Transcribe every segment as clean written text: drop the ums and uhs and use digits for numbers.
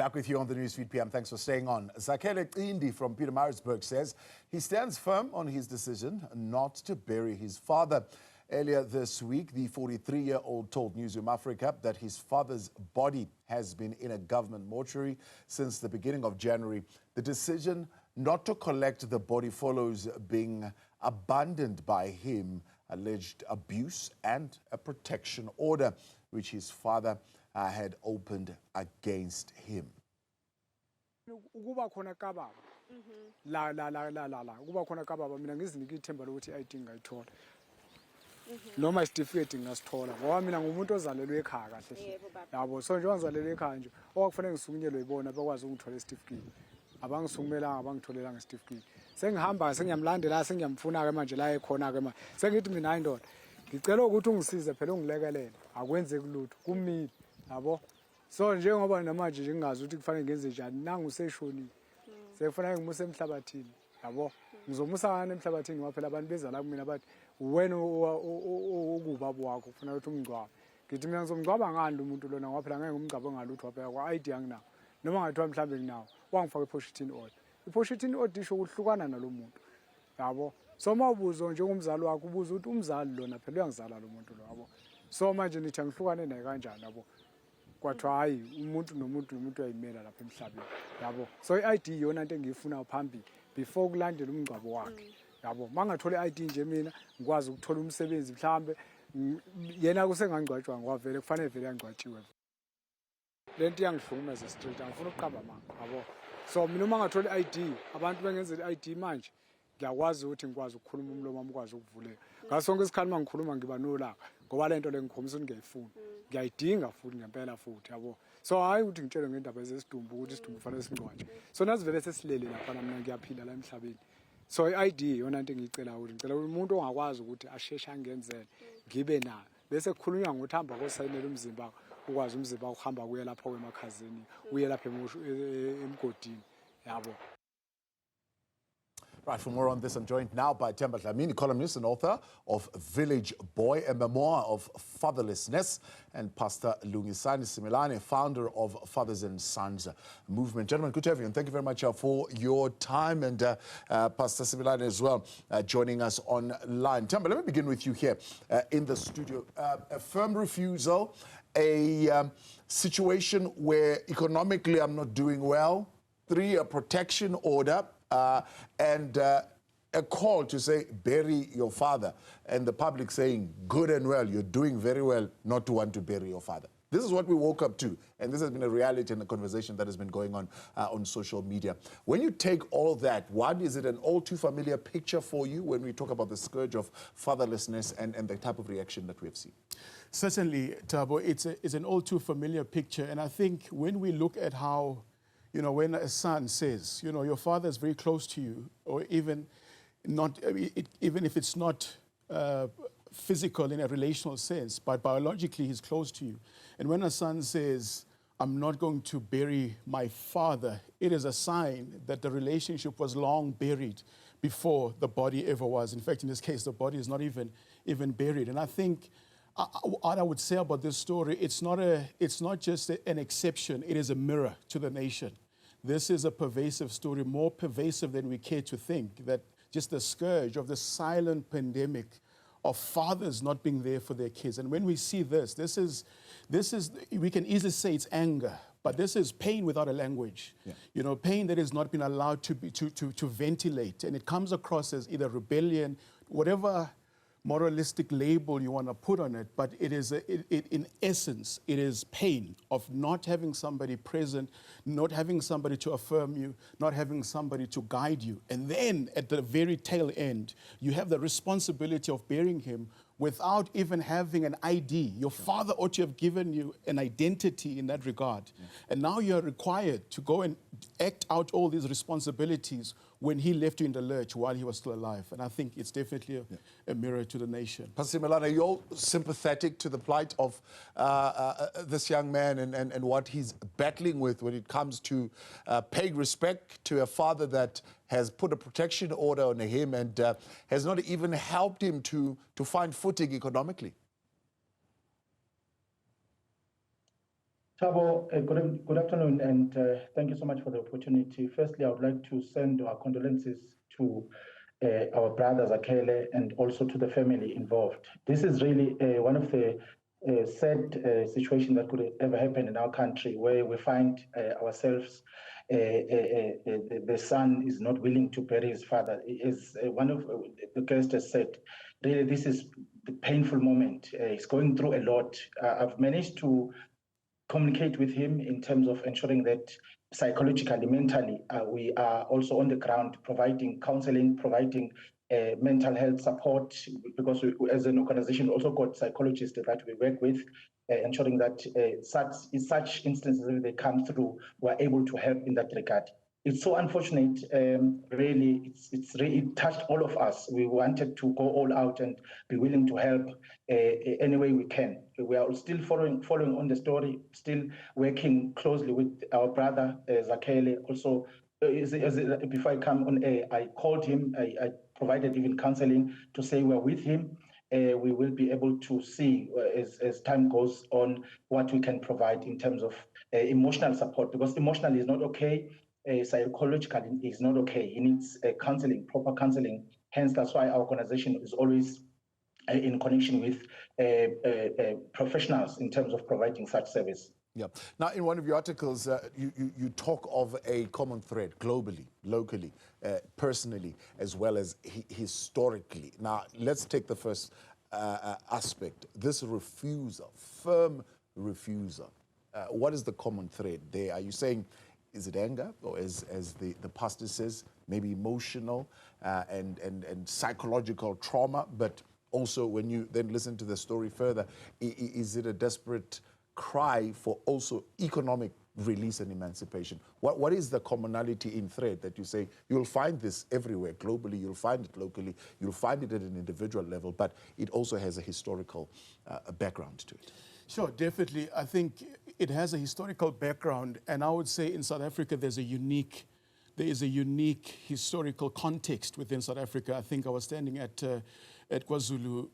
Back with you on the Newsfeed PM. Thanks for staying on. Zakhele Cindi from Pietermaritzburg says he stands firm on his decision not to bury his father. Earlier this week, the 43-year-old told Newzroom Afrika that his father's body has been in a government mortuary since the beginning of January. The decision not to collect the body follows being abandoned by him, alleged abuse and a protection order, which his father had opened against him. Ukuba khona kababa la ukuba khona kababa mina ngizinike ithemba lokuthi ayidinga ayithola noma isitifiketi ngasithola ngoba mina ngumuntu ozalelwe ekhaya kahle yabo so nje wazalelwe ekhaya nje okufanele ngisukunyelwe ibona bakwazi ukuthola isitifiketi abangisukumelanga abangitholelanga isitifiketi sengihamba sengiyamlandela sengiyamfuna ke manje la ekhona ke manje sengithi mina ayindoda ngicela ukuthi ungisize phela ungilekelele akwenze kulutho kumile yabo so njengoba namanje nje ngingazi ukuthi kufanele ngenze njani nangu useshonile sekufanele ngimuse emhlabathini yabo ngizomusa ngane emhlabathini ngoba phela abantu beza la kumina bathi wena ukubaba wakho kufanele ukuthi umngcwabe ngithi mina ngizomngcwaba ngani umuntu lona ngoba phela ngeke ngumngcwabe ngalutho phela kwa ID anginawo noma ngathiwa mhlambe nginawo wangifaka iposition order iposition order isho ukuhlukana nalomuntu yabo so mawubuzo nje umzali wakho ubuza ukuthi umzali lona phela uyangizala lo muntu lo yabo so manje nithi ngihlukane naye kanjani yabo kwathiwa hayi umuntu nomuntu uyayimela lapha emhlabeni yabo so i-ID iyona into engiyifuna phambili before kulandela umngcwabo wakhe yabo mangathola i-ID nje mina ngikwazi ukuthola umsebenzi mhlambe yena kusengangcwatshwa ngoba vele kufanele vele angcwatshiwe lento iyangihlukumeza straight angifuna ukuqamba manga yabo so mina uma ngathola i-ID abantu bengenza i-ID manje ngiyakwazi ukuthi ngikwazi ukukhuluma umlomo wami ukwazi ukuvuleka ngaso sonke isikhathi mangikhuluma ngiba nolaka ngoba lento le ngikhombisa ukuthi ngiyayifuna ngiyayidinga futhi ngempela futhi yabo so hayi ukuthi ngitshele ngendaba zesidumbu ukuthi isidumbu kufanele singcwatshwe so nasivele sesilele lapha mina ngiyaphila la emhlabeni so i-ID yona into engiyicela ukuthi ngicela umuntu ongakwazi ukuthi asheshe angenzele ngibe nayo bese kukhulunywa ngokuthi hamba kosayinela umzimba ukwazi umzimba ukuhamba kuye lapha kwemakhazeni uye lapha emgodini yabo. Right, for more on this, I'm joined now by Themba Dlamini, columnist and author of Village Boy, a memoir of fatherlessness, and Pastor Lungisani Simelane, founder of Fathers and Sons Movement. Gentlemen, good to have you, and thank you very much for your time, and Pastor Simelane as well, joining us online. Themba, let me begin with you here in the studio. A firm refusal, a situation where economically I'm not doing well, 3, a protection order, and a call to say, bury your father, and the public saying, good and well, you're doing very well not to want to bury your father. This is what we woke up to, and this has been a reality and a conversation that has been going on social media. When you take all that, one, is it an all too familiar picture for you when we talk about the scourge of fatherlessness and the type of reaction that we have seen? Certainly, Thabo, it's an all too familiar picture, and I think when we look at how, you know, when a son says, you know, your father is very close to you, or even not, even if it's not physical in a relational sense, but biologically he's close to you. And when a son says, I'm not going to bury my father, it is a sign that the relationship was long buried before the body ever was. In fact, in this case, the body is not even buried. And I think what I would say about this story, it's not just an exception, it is a mirror to the nation. This is a pervasive story, more pervasive than we care to think, that just the scourge of the silent pandemic of fathers not being there for their kids. And when we see this is, we can easily say it's anger, but this is pain without a language. Yeah. You know, pain that has not been allowed to ventilate. And it comes across as either rebellion, whatever moralistic label you want to put on it, but it is, in essence, it is pain of not having somebody present, not having somebody to affirm you, not having somebody to guide you. And then at the very tail end, you have the responsibility of burying him without even having an ID. Your father ought to have given you an identity in that regard. Yeah. And now you're required to go and act out all these responsibilities when he left you in the lurch while he was still alive. And I think it's definitely a mirror to the nation. Pastor Simelane, are you all sympathetic to the plight of this young man and what he's battling with when it comes to paying respect to a father that has put a protection order on him and has not even helped him to find footing economically? Thabo, good afternoon, and thank you so much for the opportunity. Firstly, I would like to send our condolences to our brother Zakhele and also to the family involved. This is really one of the sad situations that could ever happen in our country, where we find ourselves, the son is not willing to bury his father. As one of the guests has said, really this is the painful moment. He's going through a lot. I've managed to communicate with him in terms of ensuring that psychologically, mentally, we are also on the ground providing counseling, providing mental health support, because we, as an organization, we also got psychologists that we work with, ensuring that such instances, when they come through, we're able to help in that regard. It's so unfortunate, really, it touched all of us. We wanted to go all out and be willing to help any way we can. We are still following on the story, still working closely with our brother, Zakhele. Also, before I come on air, I called him, I provided even counseling to say we're with him. We will be able to see as time goes on what we can provide in terms of emotional support, because emotionally is not okay. Psychologically is not okay. He needs counseling, proper counseling. Hence, that's why our organization is always in connection with professionals in terms of providing such service. Yeah. Now, in one of your articles, you talk of a common thread globally, locally, personally, as well as historically. Now, let's take the first aspect. This refusal, firm refusal. What is the common thread there? Are you saying, is it anger, or as the pastor says, maybe emotional and psychological trauma? But also, when you then listen to the story further, is it a desperate cry for also economic release and emancipation? What is the commonality in thread that you say you'll find this everywhere globally, you'll find it locally, you'll find it at an individual level, but it also has a historical background to it? Sure, definitely. I think it has a historical background, and I would say in South Africa there is a unique historical context within South Africa. I think I was standing at KwaZulu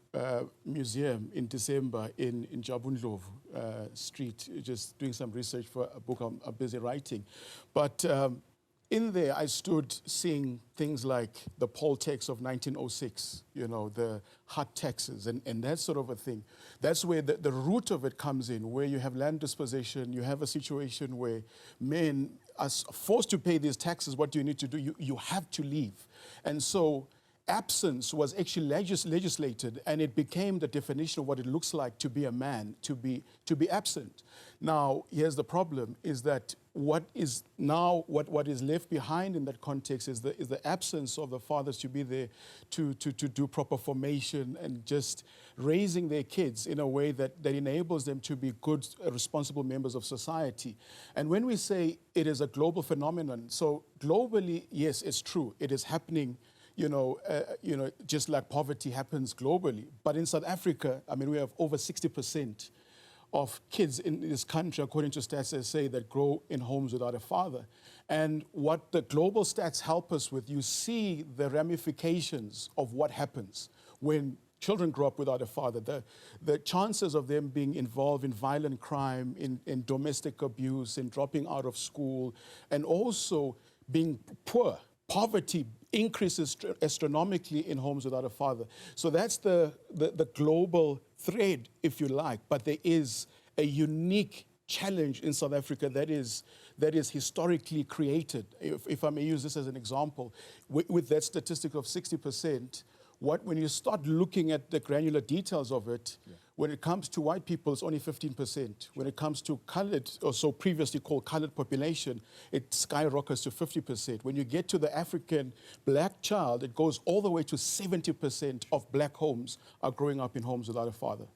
Museum in December in Jabundlovu Street, just doing some research for a book I'm busy writing. But in there, I stood seeing things like the poll tax of 1906, you know, the hut taxes and that sort of a thing. That's where the root of it comes in, where you have land dispossession, you have a situation where men are forced to pay these taxes. What do you need to do? You have to leave. And so absence was actually legislated, and it became the definition of what it looks like to be a man, to be absent. Now, here's the problem, is that what is left behind in that context is the absence of the fathers to be there to do proper formation and just raising their kids in a way that enables them to be good, responsible members of society. And when we say it is a global phenomenon, so globally, yes, it's true, it is happening. Just like poverty happens globally. But in South Africa, I mean, we have over 60% of kids in this country, according to stats that say, that grow in homes without a father. And what the global stats help us with, you see the ramifications of what happens when children grow up without a father. The chances of them being involved in violent crime, in domestic abuse, in dropping out of school, and also being poor. Poverty increases astronomically in homes without a father. So that's the global thread, if you like. But there is a unique challenge in South Africa that is historically created. If I may use this as an example, with that statistic of 60%, when you start looking at the granular details of it, when it comes to white people, it's only 15%. When it comes to colored, or so previously called colored population, it skyrockets to 50%. When you get to the African black child, it goes all the way to 70% of black homes are growing up in homes without a father.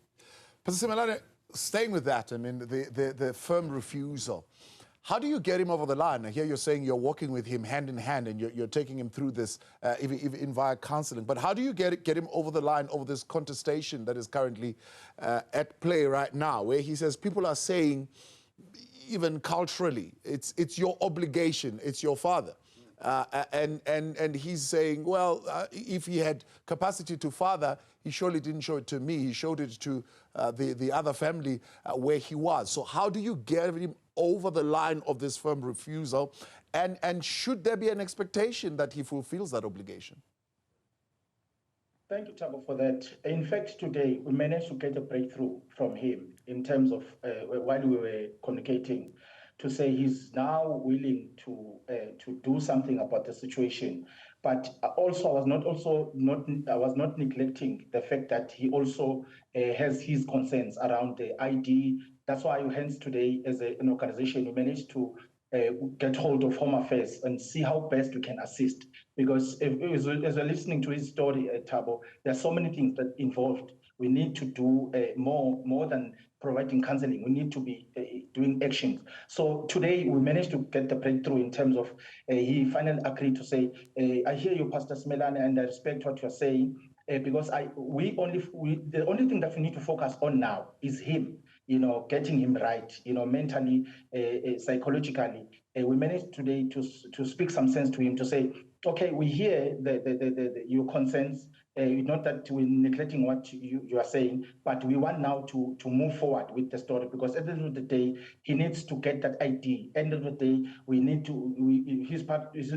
Pastor Simelane, staying with that, I mean, the firm refusal. How do you get him over the line? I hear you're saying you're walking with him hand in hand and you're taking him through this, even via counseling. But how do you get him over the line over this contestation that is currently at play right now, where he says people are saying, even culturally, it's your obligation, it's your father. And he's saying, well, if he had capacity to father, he surely didn't show it to me. He showed it to the other family where he was. So how do you get him over the line of this firm refusal? And should there be an expectation that he fulfills that obligation? Thank you, Thabo, for that. In fact, today we managed to get a breakthrough from him in terms of while we were communicating, to say he's now willing to do something about the situation. But also, I was not neglecting the fact that he also has his concerns around the ID. That's why, hence today, as an organization, we managed to get hold of Home Affairs and see how best we can assist. Because as we're listening to his story, Thabo, there are so many things that involved. We need to do more than providing counseling. We need to be doing actions. So today we managed to get the breakthrough in terms of he finally agreed to say, I hear you, Pastor Simelane, and I respect what you're saying, because the only thing that we need to focus on now is him. Getting him right, mentally, psychologically. We managed today to speak some sense to him, to say, okay, we hear your concerns, not that we're neglecting what you are saying, but we want now to move forward with the story, because at the end of the day, he needs to get that ID. End of the day,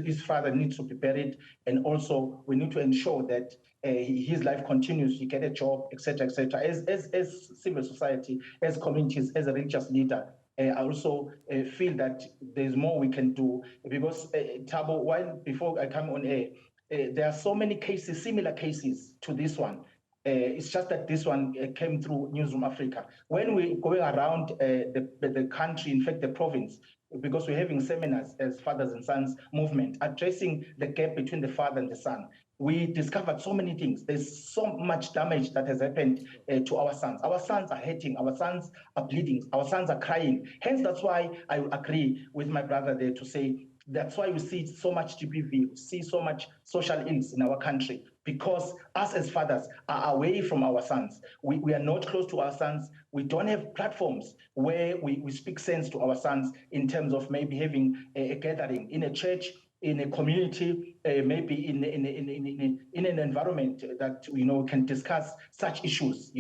his father needs to be buried, and also we need to ensure that his life continues, he get a job, etc., etc. As civil society, as communities, as a religious leader, I also feel that there's more we can do, because Thabo, before I come on air, there are so many cases, similar cases to this one. It's just that this one came through Newzroom Afrika. When we're going around the country, in fact, the province, because we're having seminars as Fathers and Sons movement, addressing the gap between the father and the son, we discovered so many things. There's so much damage that has happened to our sons. Our sons are hurting, our sons are bleeding, our sons are crying. Hence, that's why I agree with my brother there to say, that's why we see so much GBV, we see so much social ills in our country, because us as fathers are away from our sons. We are not close to our sons. We don't have platforms where we speak sense to our sons in terms of maybe having a gathering in a church, in a community, maybe in an environment that can discuss such issues.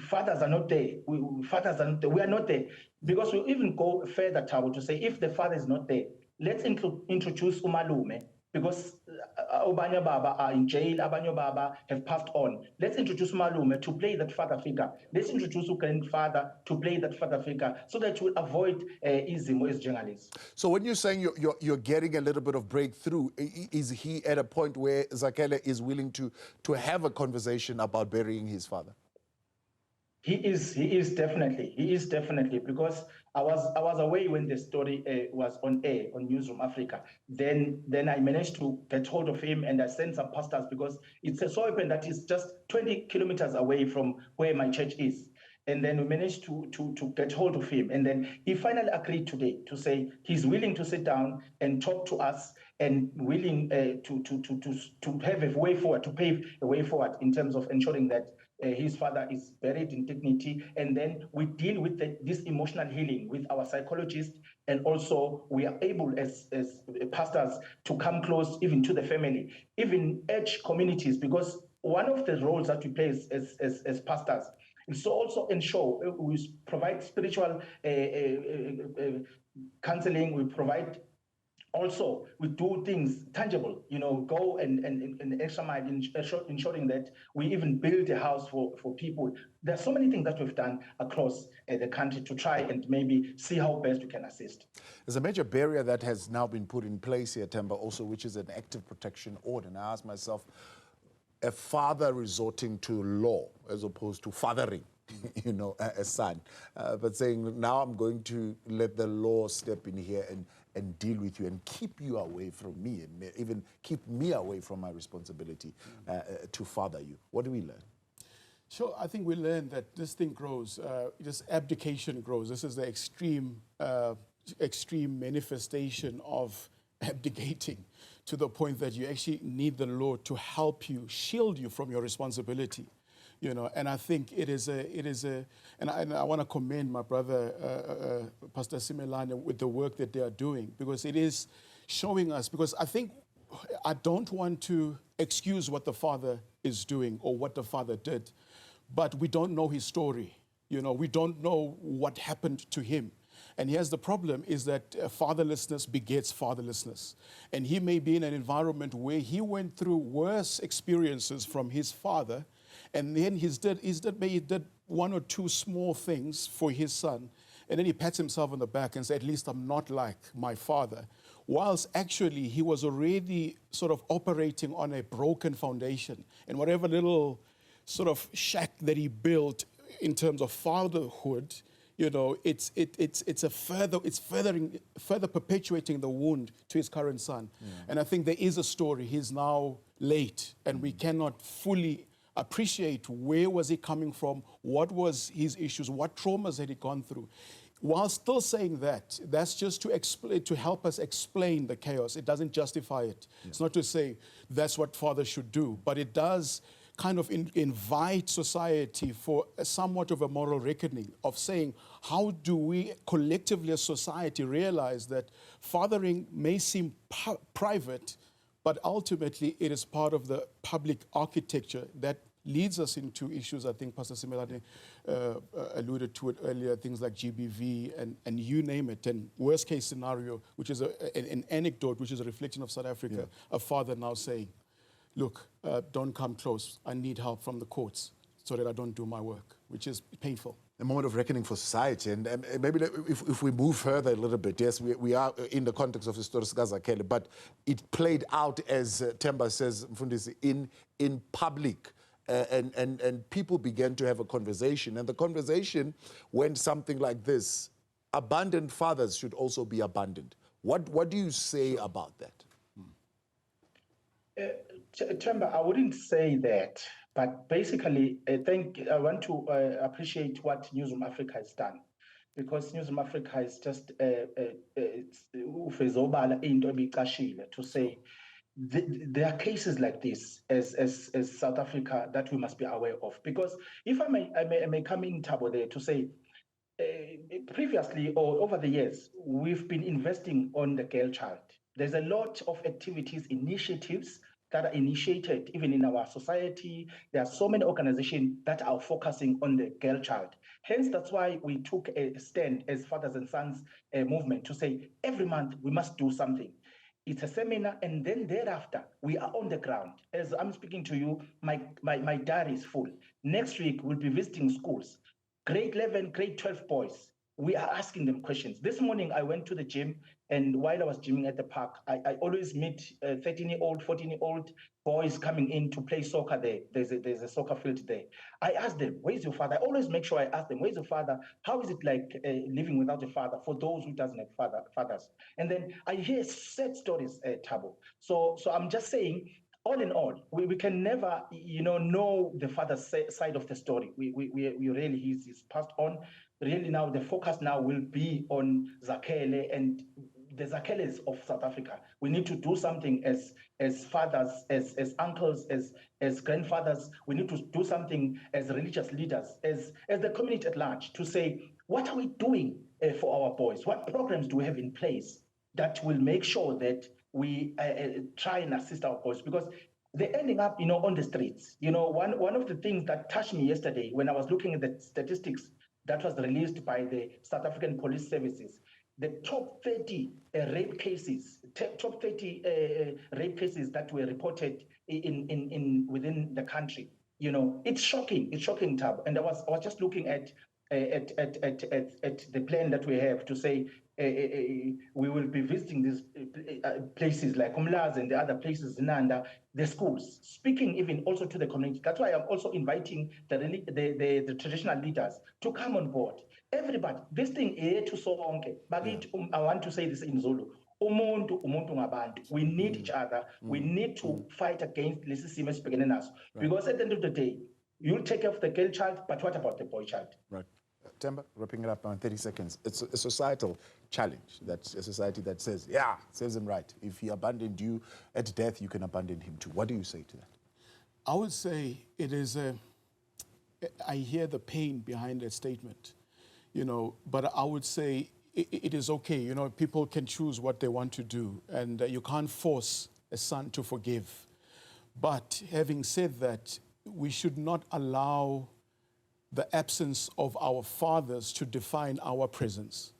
Fathers are not there. We are not there, because we even go further, Thabo, to say if the father is not there, let's introduce umalume, because abanye baba are in jail, abanye baba have passed on. Let's introduce umalume to play that father figure. Let's introduce a grandfather to play that father figure, so that we'll avoid izimo as journalists. So when you're saying you're getting a little bit of breakthrough, is he at a point where Zakhele is willing to have a conversation about burying his father? He is definitely, because I was away when the story was on air on Newzroom Afrika. Then I managed to get hold of him, and I sent some pastors, because it's so open that it's just 20 kilometers away from where my church is. And then we managed to get hold of him. And then he finally agreed today to say he's willing to sit down and talk to us, and willing to have a way forward, to pave a way forward in terms of ensuring that his father is buried in dignity. And then we deal with this emotional healing with our psychologists, and also we are able as pastors to come close even to the family, even urge communities, because one of the roles that we play as pastors is to also ensure we provide spiritual counseling, we provide also, we do things tangible, go and extra mile, ensuring that we even build a house for people. There are so many things that we've done across the country to try and maybe see how best we can assist. There's a major barrier that has now been put in place here, Themba, also, which is an active protection order. And I ask myself, a father resorting to law as opposed to fathering, a son, but saying, now I'm going to let the law step in here and deal with you and keep you away from me, and even keep me away from my responsibility to father you. What do we learn? Sure, I think we learn that this thing grows, this abdication grows. This is the extreme manifestation of abdicating, to the point that you actually need the Lord to help you, shield you from your responsibility. And I think it is and I want to commend my brother, Pastor Simelane, with the work that they are doing, because it is showing us, because I don't want to excuse what the father is doing or what the father did, but we don't know his story. You know, we don't know what happened to him. And here's the problem, is that fatherlessness begets fatherlessness. And he may be in an environment where he went through worse experiences from his father, and then he did one or two small things for his son, and then he pats himself on the back and says, at least I'm not like my father. Whilst actually he was already sort of operating on a broken foundation. And whatever little sort of shack that he built in terms of fatherhood, you know, it's further perpetuating the wound to his current son. And I think there is a story. He's now late, and we cannot fully appreciate where was he coming from, what was his issues, what traumas had he gone through. While still saying that, that's just to explain, to help us explain the chaos. It doesn't justify it. It's not to say that's what fathers should do, but it does kind of invite society for somewhat of a moral reckoning of saying, how do we collectively as society realize that fathering may seem private, but ultimately it is part of the public architecture that leads us into issues. I think Pastor Simelane alluded to it earlier, things like GBV and you name it. And worst case scenario, which is an anecdote, which is a reflection of South Africa, a father now saying, look, don't come close. I need help from the courts so that I don't do my work, which is painful. A moment of reckoning for society. And maybe if we move further a little bit, yes, we are in the context of Story Zakhele, but it played out, as Themba says, Mfundisi, in public. And people began to have a conversation. And the conversation went something like this: abandoned fathers should also be abandoned. What do you say about that? Themba, I wouldn't say that, but basically, I want to appreciate what Newzroom Afrika has done, because Newzroom Afrika is just to say there are cases like this as South Africa that we must be aware of. Because if I may come in, Thabo, there to say, previously or over the years, we've been investing on the girl child. There's a lot of activities, initiatives that are initiated even in our society. There are so many organizations that are focusing on the girl child. Hence, that's why we took a stand as Fathers and Sons movement to say every month we must do something. It's a seminar, and then thereafter we are on the ground. As I'm speaking to you, my diary is full. Next week we'll be visiting schools, grade 11, grade 12 boys. We are asking them questions. This morning I went to the gym, and while I was gymming at the park, I always meet 13-year-old, 14-year-old boys coming in to play soccer there. There's a soccer field there. I ask them, where's your father? I always make sure I ask them, where's your father? How is it like living without a father for those who doesn't have fathers? And then I hear sad stories, Thabo. So I'm just saying, all in all, we can never, know the father's side of the story. We really, he's passed on. Really now, the focus now will be on Zakhele and the Zakheles of South Africa. We need to do something as fathers, as uncles, as grandfathers. We need to do something as religious leaders, as the community at large, to say, what are we doing for our boys? What programs do we have in place that will make sure that we try and assist our boys? Because they're ending up, on the streets. One of the things that touched me yesterday when I was looking at the statistics that was released by the South African Police Services, the top 30 rape cases, top 30 rape cases that were reported in within the country. It's shocking. It's shocking, Tab. And I was just looking at the plan that we have to say we will be visiting these places like Umlazi and the other places, Nanda, the schools, speaking even also to the community. That's why I'm also inviting the traditional leaders to come on board. Everybody, this thing to sonke. I want to say this in Zulu. Umuntu ngabantu. We need each other. We need to fight against lesi simo esibhekene naso. Because at the end of the day, you'll take care of the girl child, but what about the boy child? Right. Themba, wrapping it up now in 30 seconds. It's a societal challenge. That's a society that says, yeah, serves him right. If he abandoned you at death, you can abandon him too. What do you say to that? I would say it is I hear the pain behind that statement, but I would say it is okay. People can choose what they want to do, and you can't force a son to forgive. But having said that, we should not allow the absence of our fathers to define our presence.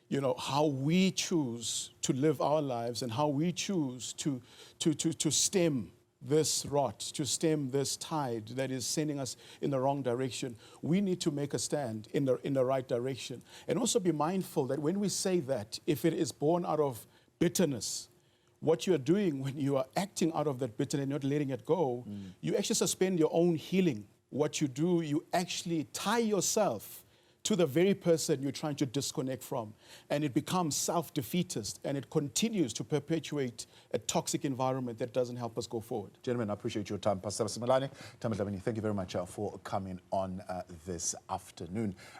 You know, how we choose to live our lives and how we choose to stem this rot, to stem this tide that is sending us in the wrong direction. We need to make a stand in the right direction. And also be mindful that when we say that, if it is born out of bitterness, what you're doing when you are acting out of that bitterness and not letting it go, you actually suspend your own healing. What you do, you actually tie yourself to the very person you're trying to disconnect from. And it becomes self-defeatist, and it continues to perpetuate a toxic environment that doesn't help us go forward. Gentlemen, I appreciate your time. Pastor Simelane, Themba Dlamini, thank you very much for coming on this afternoon.